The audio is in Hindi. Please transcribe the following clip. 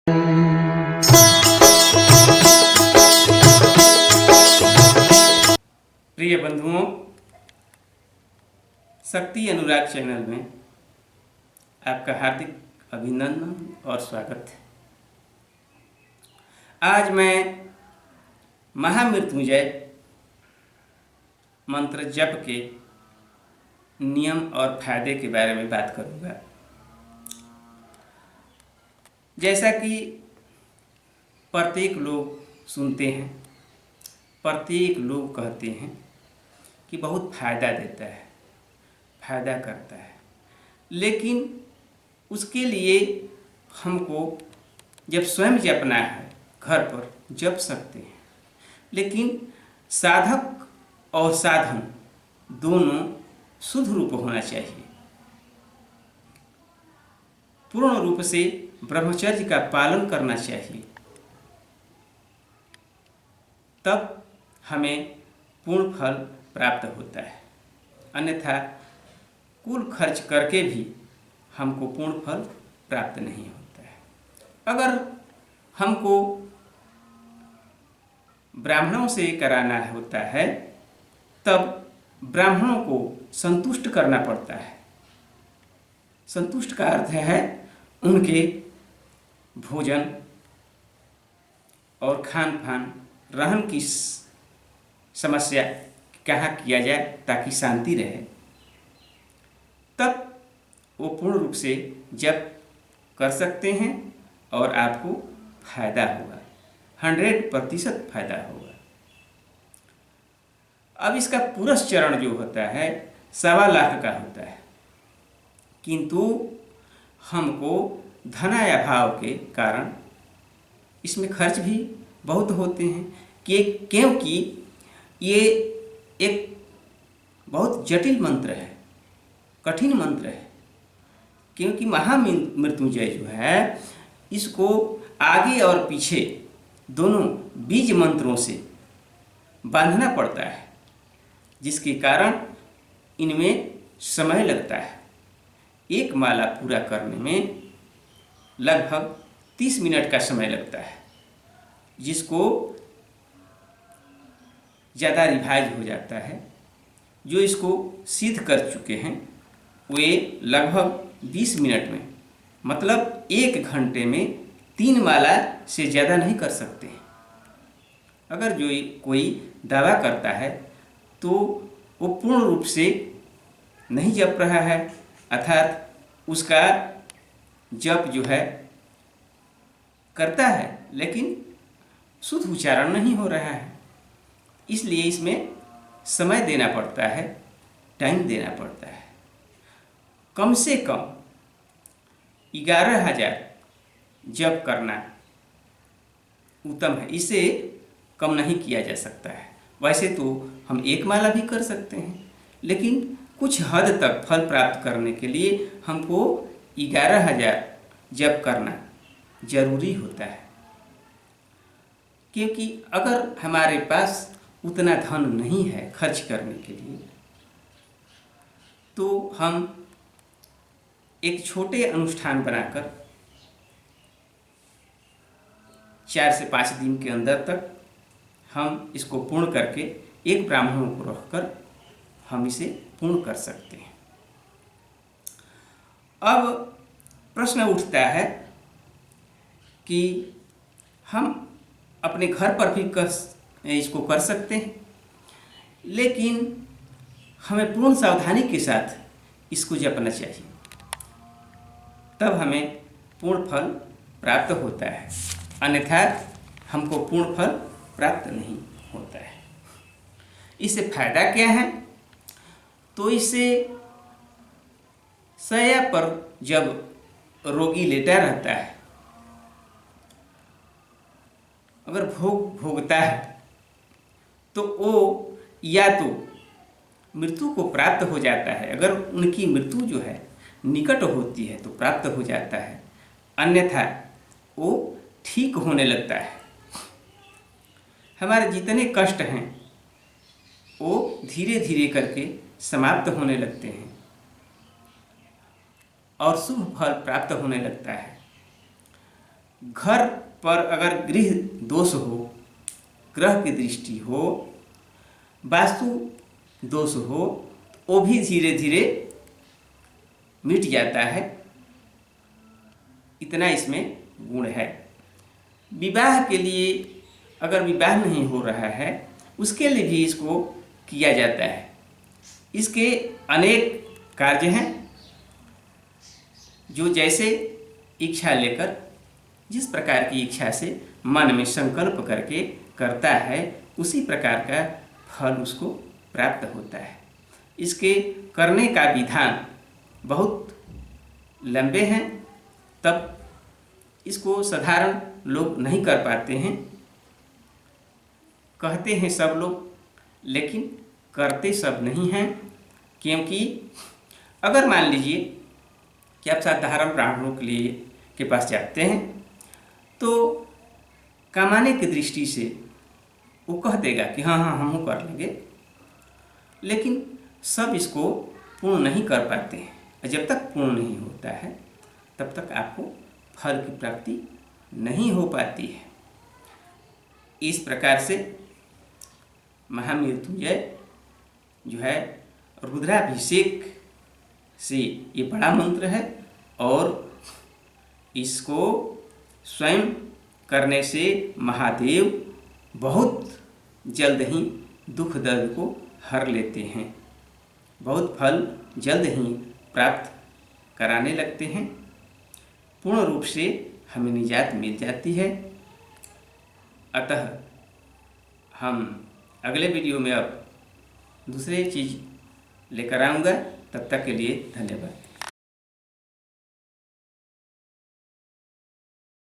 प्रिय बंधुओं, शक्ति अनुराग चैनल में आपका हार्दिक अभिनंदन और स्वागत है। आज मैं महामृत्युंजय मंत्र जप के नियम और फायदे के बारे में बात करूंगा। जैसा कि प्रत्येक लोग सुनते हैं, प्रत्येक लोग कहते हैं कि बहुत फायदा देता है, फायदा करता है, लेकिन उसके लिए हमको जब स्वयं जपना है घर पर जप सकते हैं, लेकिन साधक और साधन दोनों शुद्ध रूप होना चाहिए। पूर्ण रूप से ब्रह्मचर्य का पालन करना चाहिए, तब हमें पूर्ण फल प्राप्त होता है। अन्यथा कुल खर्च करके भी हमको पूर्ण फल प्राप्त नहीं होता है। अगर हमको ब्राह्मणों से कराना होता है तब ब्राह्मणों को संतुष्ट करना पड़ता है। संतुष्ट का अर्थ है उनके भोजन और खान पान, रहन की समस्या कहाँ किया जाए ताकि शांति रहे, तब वो पूर्ण रूप से जप कर सकते हैं और आपको फायदा होगा, 100% फायदा होगा। अब इसका पुरस्चरण जो होता है 1.25 लाख का होता है, किंतु हमको धनाभाव के कारण इसमें खर्च भी बहुत होते हैं, क्योंकि ये एक बहुत जटिल मंत्र है, कठिन मंत्र है। क्योंकि महामृत्युंजय जो है इसको आगे और पीछे दोनों बीज मंत्रों से बांधना पड़ता है, जिसके कारण इनमें समय लगता है। एक माला पूरा करने में लगभग 30 मिनट का समय लगता है। जिसको ज़्यादा रिवाइज हो जाता है, जो इसको सिद्ध कर चुके हैं, वे लगभग 20 मिनट में, मतलब 1 घंटे में 3 माला से ज़्यादा नहीं कर सकते। अगर जो कोई दावा करता है तो वो पूर्ण रूप से नहीं जप रहा है, अर्थात उसका जप जो है करता है लेकिन शुद्ध उच्चारण नहीं हो रहा है। इसलिए इसमें समय देना पड़ता है, टाइम देना पड़ता है। कम से कम 11,000 जप करना उत्तम है, इसे कम नहीं किया जा सकता है। वैसे तो हम 1 माला भी कर सकते हैं, लेकिन कुछ हद तक फल प्राप्त करने के लिए हमको 11,000 जप करना जरूरी होता है। क्योंकि अगर हमारे पास उतना धन नहीं है खर्च करने के लिए, तो हम एक छोटे अनुष्ठान बनाकर 4 से 5 दिन के अंदर तक हम इसको पूर्ण करके एक ब्राह्मणों को रखकर हम इसे पूर्ण कर सकते हैं। अब प्रश्न उठता है कि हम अपने घर पर भी इसको कर सकते हैं, लेकिन हमें पूर्ण सावधानी के साथ इसको जपना चाहिए, तब हमें पूर्ण फल प्राप्त होता है। अन्यथा हमको पूर्ण फल प्राप्त नहीं होता है। इससे फायदा क्या है? तो इससे शैया पर जब रोगी लेटा रहता है, अगर भोग भोगता है तो वो या तो मृत्यु को प्राप्त हो जाता है, अगर उनकी मृत्यु जो है निकट होती है तो प्राप्त हो जाता है, अन्यथा वो ठीक होने लगता है। हमारे जितने कष्ट हैं वो धीरे धीरे करके समाप्त होने लगते हैं और शुभ फल प्राप्त होने लगता है। घर पर अगर गृह दोष हो, ग्रह की दृष्टि हो, वास्तु दोष हो, तो वो भी धीरे धीरे मिट जाता है। इतना इसमें गुण है। विवाह के लिए अगर विवाह नहीं हो रहा है, उसके लिए भी इसको किया जाता है। इसके अनेक कार्य हैं, जो जैसे इच्छा लेकर, जिस प्रकार की इच्छा से मन में संकल्प करके करता है, उसी प्रकार का फल उसको प्राप्त होता है। इसके करने का विधान बहुत लंबे हैं, तब इसको साधारण लोग नहीं कर पाते हैं। कहते हैं सब लोग, लेकिन करते सब नहीं हैं। क्योंकि अगर मान लीजिए कि आप साधारण ब्राह्मणों के लिए के पास जाते हैं, तो कमाने की दृष्टि से वो कह देगा कि हाँ हाँ हम कर लेंगे, लेकिन सब इसको पूर्ण नहीं कर पाते हैं। जब तक पूर्ण नहीं होता है, तब तक आपको फल की प्राप्ति नहीं हो पाती है। इस प्रकार से महामृत्युंजय जो है, रुद्राभिषेक से ये बड़ा मंत्र है, और इसको स्वयं करने से महादेव बहुत जल्द ही दुख दर्द को हर लेते हैं, बहुत फल जल्द ही प्राप्त कराने लगते हैं। पूर्ण रूप से हमें निजात मिल जाती है। अतः हम अगले वीडियो में अब दूसरे चीज़ लेकर आऊँगा। तब तक के लिए धन्यवाद।